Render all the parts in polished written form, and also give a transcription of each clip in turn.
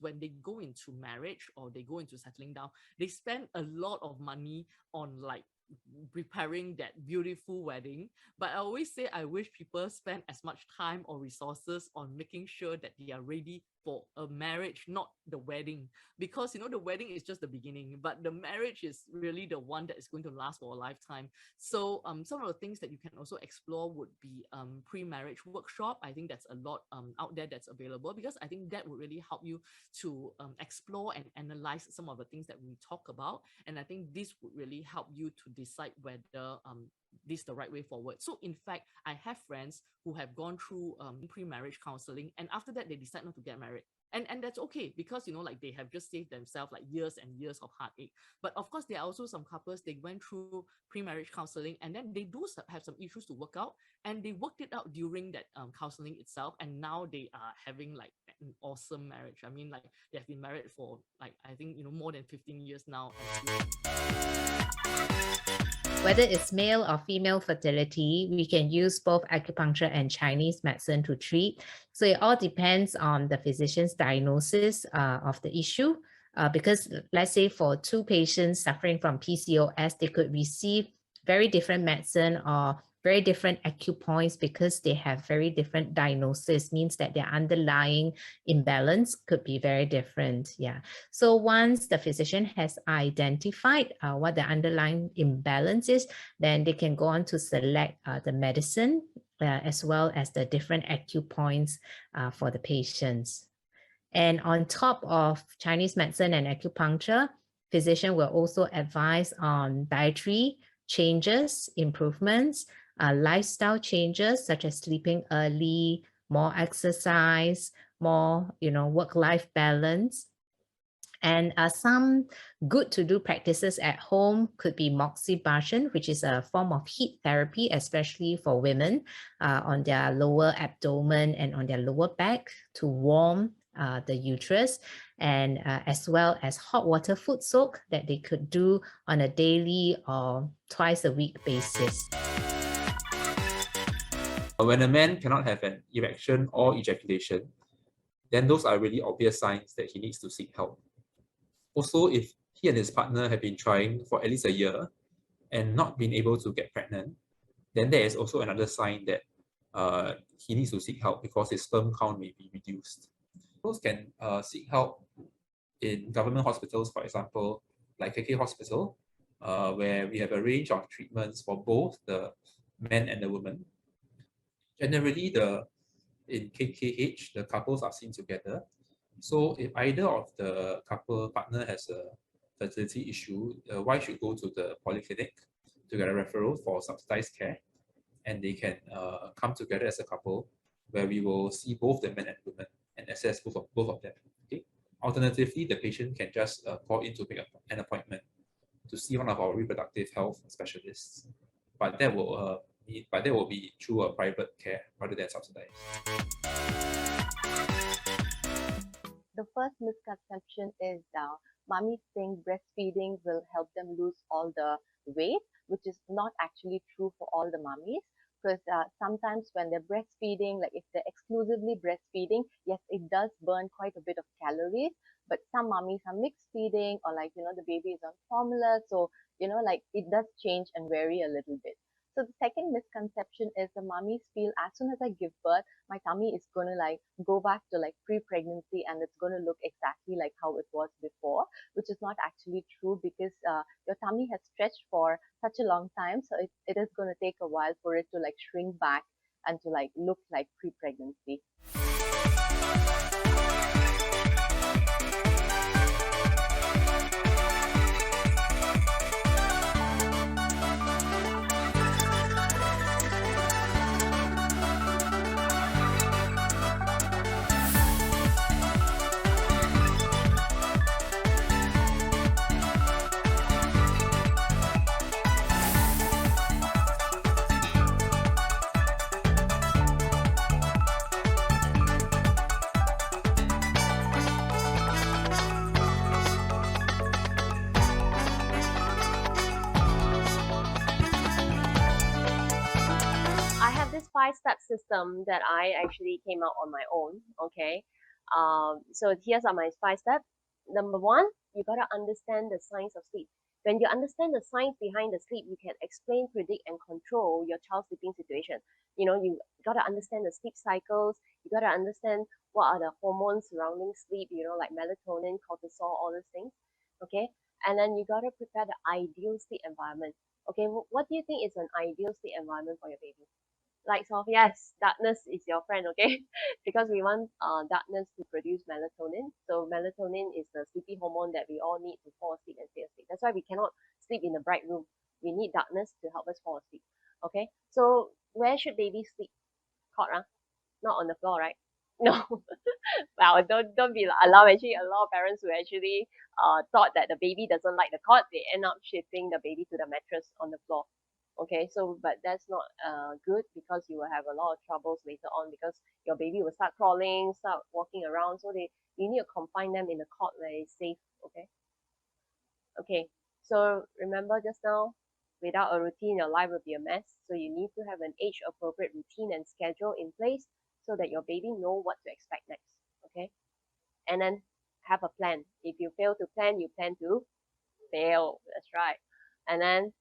when they go into marriage or they go into settling down, they spend a lot of money on like preparing that beautiful wedding. But I always say I wish people spend as much time or resources on making sure that they are ready for a marriage, not the wedding. Because the wedding is just the beginning, but the marriage is really the one that is going to last for a lifetime. So some of the things that you can also explore would be pre-marriage workshop. I think that's a lot out there that's available, because I think that would really help you to explore and analyze some of the things that we talk about. And I think this would really help you to decide whether this is the right way forward. So in fact, I have friends who have gone through pre-marriage counseling, and after that they decide not to get married. And that's okay, because like they have just saved themselves like years and years of heartache. But of course, there are also some couples, they went through pre-marriage counseling, and then they do have some issues to work out, and they worked it out during that counseling itself, and now they are having like an awesome marriage. I mean, like they have been married for like, I think more than 15 years now. Whether it's male or female fertility, we can use both acupuncture and Chinese medicine to treat. So it all depends on the physician's diagnosis of the issue. Because let's say for two patients suffering from PCOS, they could receive very different medicine or very different acupoints because they have very different diagnosis, means that their underlying imbalance could be very different. Yeah. So once the physician has identified what the underlying imbalance is, then they can go on to select the medicine as well as the different acupoints for the patients. And on top of Chinese medicine and acupuncture, physician will advise on dietary changes, improvements, lifestyle changes such as sleeping early, more exercise, more work-life balance. And some good to do practices at home could be moxibustion, which is a form of heat therapy, especially for women on their lower abdomen and on their lower back to warm the uterus, and as well as hot water foot soak that they could do on a daily or twice a week basis. When a man cannot have an erection or ejaculation, then those are really obvious signs that he needs to seek help. Also, if he and his partner have been trying for at least a year and not been able to get pregnant, then there is also another sign that he needs to seek help because his sperm count may be reduced. Those can seek help in government hospitals, for example, like KK Hospital, where we have a range of treatments for both the men and the women. Generally, in KKH, the couples are seen together. So if either of the couple partner has a fertility issue, the wife should go to the polyclinic to get a referral for subsidized care, and they can come together as a couple, where we will see both the men and women and assess both of them. Okay. Alternatively, the patient can just call in to make an appointment to see one of our reproductive health specialists, but that will be through a private care rather than subsidized. The first misconception is mummies think breastfeeding will help them lose all the weight, which is not actually true for all the mummies. Because sometimes when they're breastfeeding, like if they're exclusively breastfeeding, yes, it does burn quite a bit of calories. But some mummies are mixed feeding, or like, the baby is on formula. So, like it does change and vary a little bit. So the second misconception is the mummies feel as soon as I give birth, my tummy is going to like go back to like pre-pregnancy and it's going to look exactly like how it was before, which is not actually true, because your tummy has stretched for such a long time. So it is going to take a while for it to like shrink back and to like look like pre-pregnancy. Five-step system that I actually came out on my own. Okay, So here's are my 5 steps. Number 1, you gotta understand the science of sleep. When you understand the science behind the sleep, you can explain, predict, and control your child's sleeping situation. You gotta understand the sleep cycles. You gotta understand what are the hormones surrounding sleep. Like melatonin, cortisol, all those things. Okay, and then you gotta prepare the ideal sleep environment. Okay, what do you think is an ideal sleep environment for your baby? Lights off, yes, darkness is your friend, okay? Because we want darkness to produce melatonin. So melatonin is the sleepy hormone that we all need to fall asleep and stay asleep. That's why we cannot sleep in a bright room. We need darkness to help us fall asleep. Okay, so where should babies sleep? Cot, not on the floor, right? No. Well, don't be alarmed. Actually, a lot of parents who actually thought that the baby doesn't like the cot, they end up shifting the baby to the mattress on the floor. Okay, so but that's not good, because you will have a lot of troubles later on, because your baby will start crawling, start walking around. So you need to confine them in a cot where it's safe. Okay, so remember just now, without a routine, your life will be a mess. So you need to have an age appropriate routine and schedule in place so that your baby know what to expect next. Okay, and then have a plan. If you fail to plan, you plan to fail. That's right. And then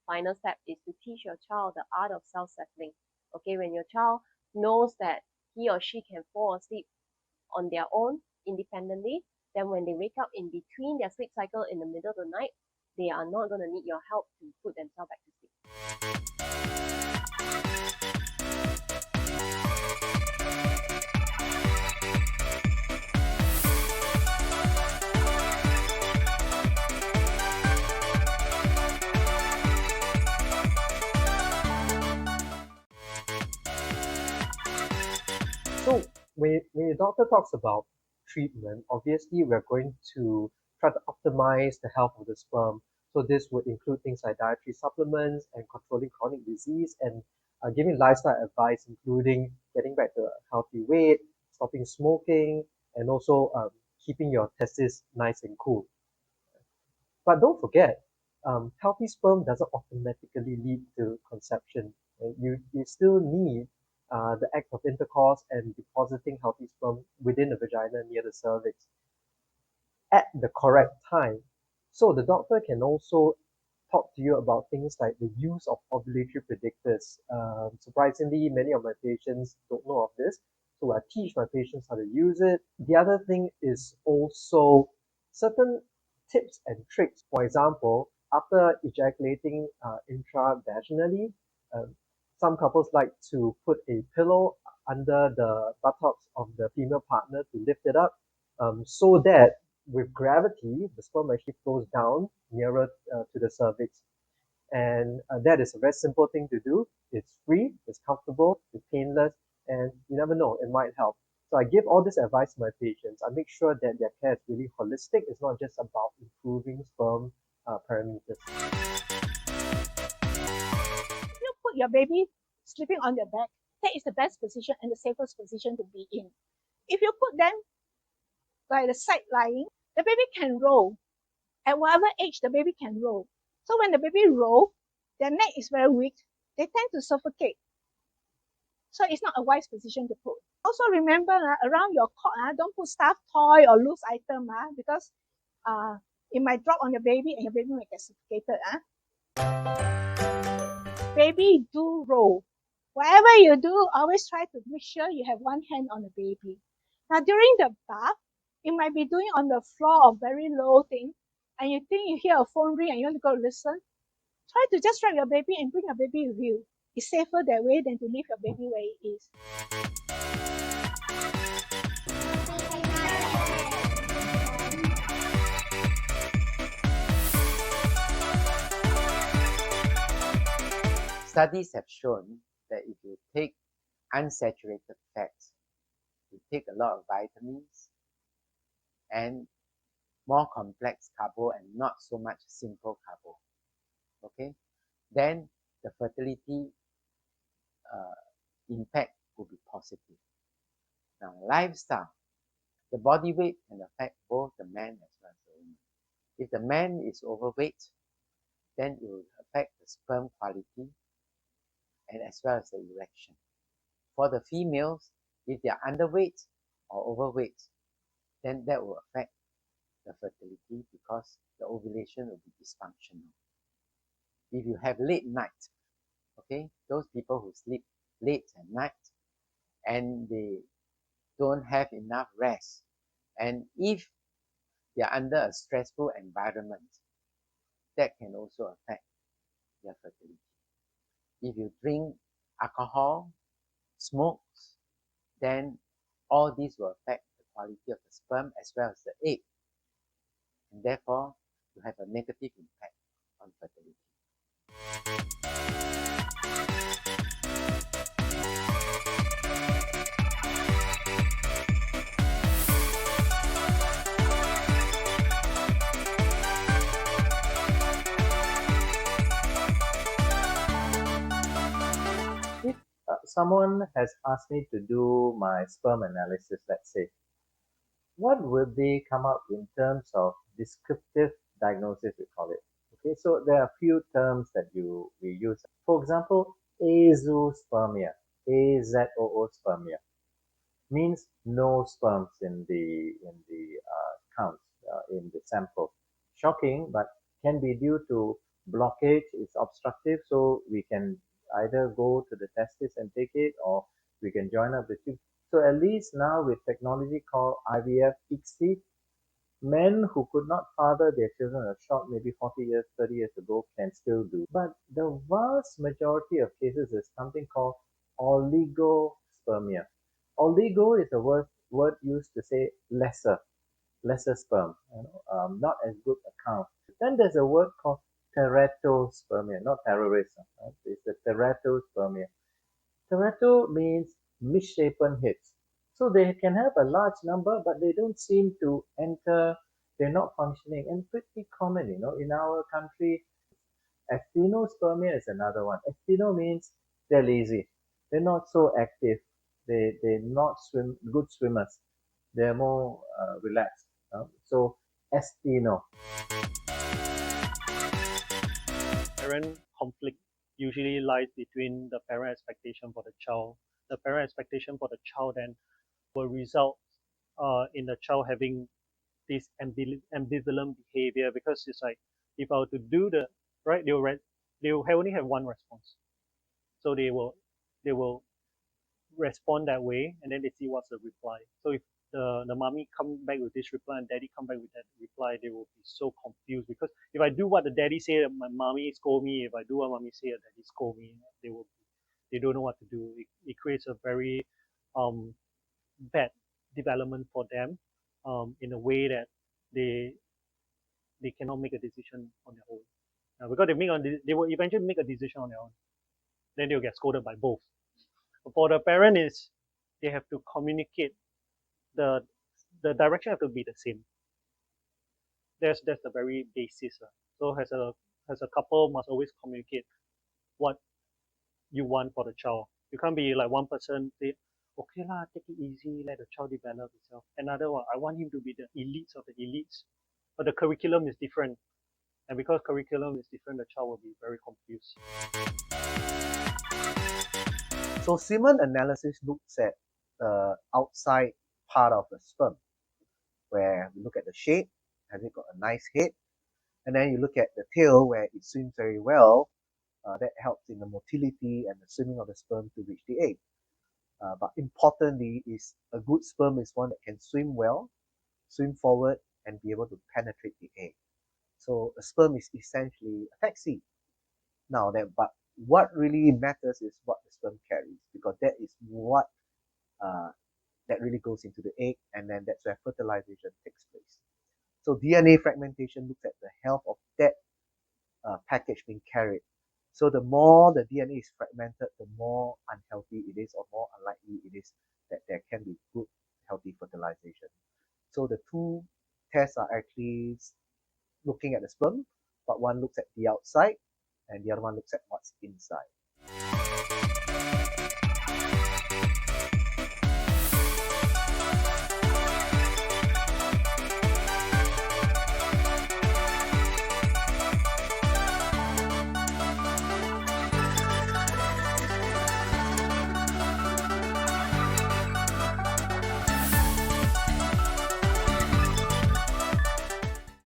final step is to teach your child the art of self-settling. Okay, when your child knows that he or she can fall asleep on their own independently, then when they wake up in between their sleep cycle in the middle of the night, they are not going to need your help to put themselves back to sleep. So when the doctor talks about treatment, obviously we're going to try to optimize the health of the sperm. So this would include things like dietary supplements and controlling chronic disease, and giving lifestyle advice, including getting back to a healthy weight, stopping smoking, and also keeping your testes nice and cool. But don't forget, healthy sperm doesn't automatically lead to conception. Right? You still need the act of intercourse and depositing healthy sperm within the vagina near the cervix at the correct time. So the doctor can also talk to you about things like the use of ovulatory predictors. Surprisingly, many of my patients don't know of this, so I teach my patients how to use it. The other thing is also certain tips and tricks. For example, after ejaculating intravaginally, some couples like to put a pillow under the buttocks of the female partner to lift it up, so that with gravity, the sperm actually flows down nearer to the cervix. And that is a very simple thing to do. It's free, it's comfortable, it's painless, and you never know, it might help. So I give all this advice to my patients. I make sure that their care is really holistic. It's not just about improving sperm parameters. You put your baby sleeping on their back. That is the best position and the safest position to be in. If you put them like the side lying, the baby can roll. At whatever age, the baby can roll. So when the baby roll, their neck is very weak. They tend to suffocate. So it's not a wise position to put. Also remember, around your cot, don't put stuffed toy or loose item, because it might drop on your baby and your baby might get suffocated. Baby do roll. Whatever you do, always try to make sure you have one hand on the baby. Now during the bath, you might be doing on the floor or very low thing, and you think you hear a phone ring and you want to go listen. Try to just wrap your baby and bring your baby with you. It's safer that way than to leave your baby where it is. Studies have shown that if you take unsaturated fats, you take a lot of vitamins and more complex carbo and not so much simple carbo, okay, then the fertility impact will be positive. Now, lifestyle, the body weight can affect both the man as well as the woman. If the man is overweight, then it will affect the sperm quality and as well as the erection. For the females, if they are underweight, or overweight, then that will affect the fertility because the ovulation will be dysfunctional. If you have late night, okay, those people who sleep late at night and they don't have enough rest, and if they are under a stressful environment, that can also affect their fertility. If you drink alcohol, smoke, then all these will affect the quality of the sperm as well as the egg, and therefore you have a negative impact on fertility. If someone has asked me to do my sperm analysis, let's say, what would they come up in terms of descriptive diagnosis, we call it? Okay, so there are a few terms that we use. For example, azoospermia, AZOO-spermia, means no sperms in the count in the sample. Shocking, but can be due to blockage. It's obstructive, so we can either go to the testis and take it, or we can join up the tube. So at least now with technology called IVF, ICSI, men who could not father their children a short maybe 40 years, 30 years ago can still do. But the vast majority of cases is something called oligospermia. Oligo is a word used to say lesser sperm, not as good a count. Then there's a word called teratospermia, not terrorism. Right? It's the teratospermia. Terato means misshapen heads. So they can have a large number, but they don't seem to enter, they're not functioning, and pretty common, in our country. Actinospermia is another one. Actino means they're lazy. They're not so active. They're not good swimmers. They're more relaxed. So actino. Parent conflict usually lies between the parent expectation for the child. The parent expectation for the child then will result in the child having this ambivalent behavior, because it's like, if I were to do the right, they will only have one response. So they will respond that way, and then they see what's the reply. So if the mommy come back with this reply and daddy come back with that reply, they will be so confused, because if I do what the daddy say, my mommy scold me. If I do what mommy say, daddy scold me. They don't know what to do. It creates a very bad development for them, in a way that they cannot make a decision on their own. Because they will eventually make a decision on their own. Then they'll get scolded by both. For the parent is, they have to communicate, the direction have to be the same. That's the very basis. So as a couple must always communicate what you want for the child. You can't be like one person say, okay lah, take it easy, let the child develop itself. Another one, I want him to be the elites of the elites. But the curriculum is different. And because curriculum is different, the child will be very confused. So semen analysis looks at the outside part of the sperm, where we look at the shape, has it got a nice head, and then you look at the tail where it swims very well. That helps in the motility and the swimming of the sperm to reach the egg. But importantly is a good sperm is one that can swim well, swim forward, and be able to penetrate the egg. So a sperm is essentially a taxi. Now that, but what really matters is what the sperm carries, because that is what that really goes into the egg, and then that's where fertilization takes place. So DNA fragmentation looks at the health of that package being carried. So the more the DNA is fragmented, the more unhealthy it is, or more unlikely it is that there can be good, healthy fertilization. So the two tests are actually looking at the sperm, but one looks at the outside and the other one looks at what's inside.